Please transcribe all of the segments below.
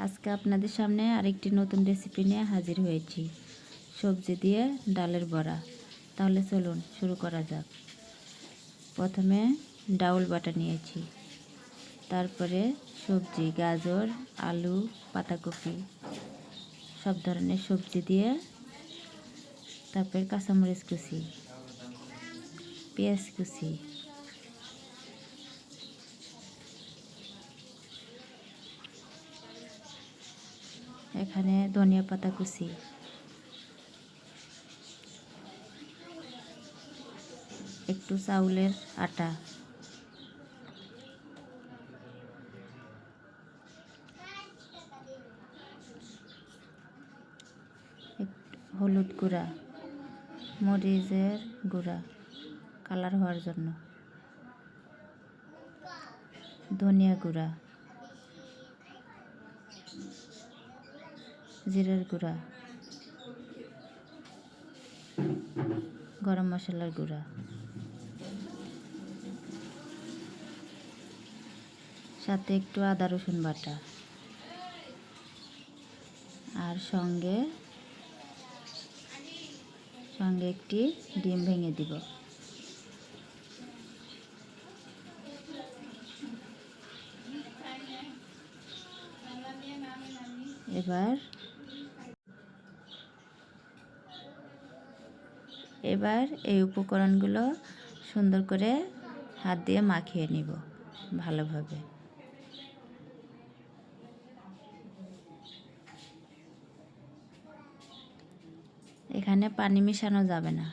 আজকে আপনাদের সামনে আরেকটি নতুন রেসিপি নিয়ে হাজির হয়েছি, সবজি দিয়ে ডালের বড়া। তাহলে চলুন শুরু করা যাক। প্রথমে ডাউল বাটা নিয়েছি, তারপরে সবজি গাজর, আলু, পাতাকপি সব ধরনের সবজি দিয়ে, তারপরে কাঁচামরিচ কুচি, পেঁয়াজ কুচি, এখানে ধনিয়া পাতা কুচি, একটু চাউলের আটা, হলুদ গুঁড়া, মরিচের গুঁড়া কালার হওয়ার জন্য, ধনিয়া গুঁড়া, জিরার গুঁড়া, গরম মশলার গুঁড়া, সাথে একটু আদা রসুন বাটা, আর সঙ্গে একটি ডিম ভেঙে দিব। এবার এই উপকরণগুলো সুন্দর করে হাত দিয়ে মাখিয়ে নিব ভালোভাবে। এখানে পানি মেশানো যাবে না।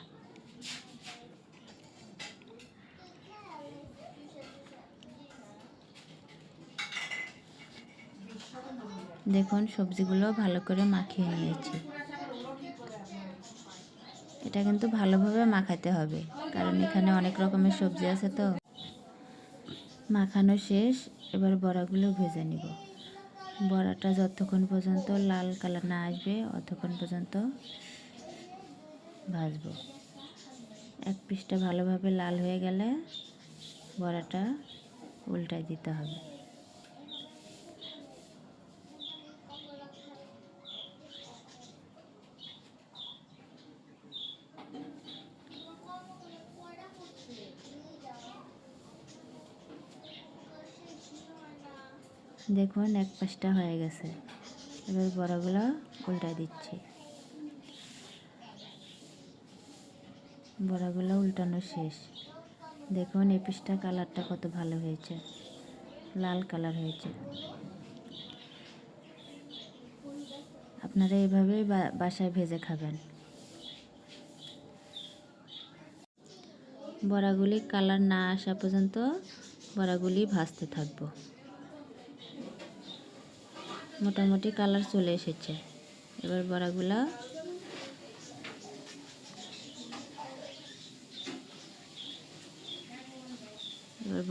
দেখুন সবজিগুলো ভালো করে মাখিয়ে নিয়েছি। এটা কিন্তু ভালোভাবে মাখাতে হবে, কারণ এখানে অনেক রকমের সবজি আছে। তো মাখানো শেষ, এবার বড়াগুলো ভেজে নিব। বড়াটা যতক্ষণ পর্যন্ত লাল কালার না আসবে ততক্ষণ পর্যন্ত ভাজবো। এক পিসটা ভালোভাবে লাল হয়ে গেলে বড়াটা উল্টায় দিতে হবে। দেখুন এক পাশটা হয়ে গেছে, এবার বড়াগুলো উল্টায় দিচ্ছি। বড়াগুলো উল্টানো শেষ। দেখুন এই পিসটা কালারটা কত ভালো হয়েছে, লাল কালার হয়েছে। আপনারা এভাবেই বাসায় ভেজে খাবেন। বড়াগুলি কালার না আসা পর্যন্ত বড়াগুলি ভাজতে থাকবো। মোটামুটি কালার চলে এসেছে। এবার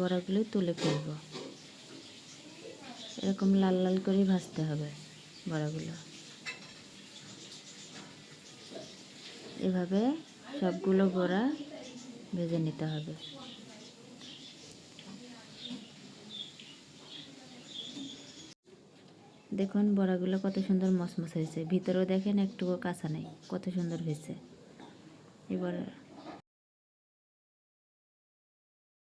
বড়াগুলি তুলে ফেলব। এরকম লাল লাল করে ভাজতে হবে বড়াগুলো। এভাবে সবগুলো বড়া ভেজে নিতে হবে। দেখুন বড়াগুলো কত সুন্দর মচমচ হয়েছে, ভিতরেও দেখেন একটুও কাঁচা নেই, কত সুন্দর হয়েছে। এবার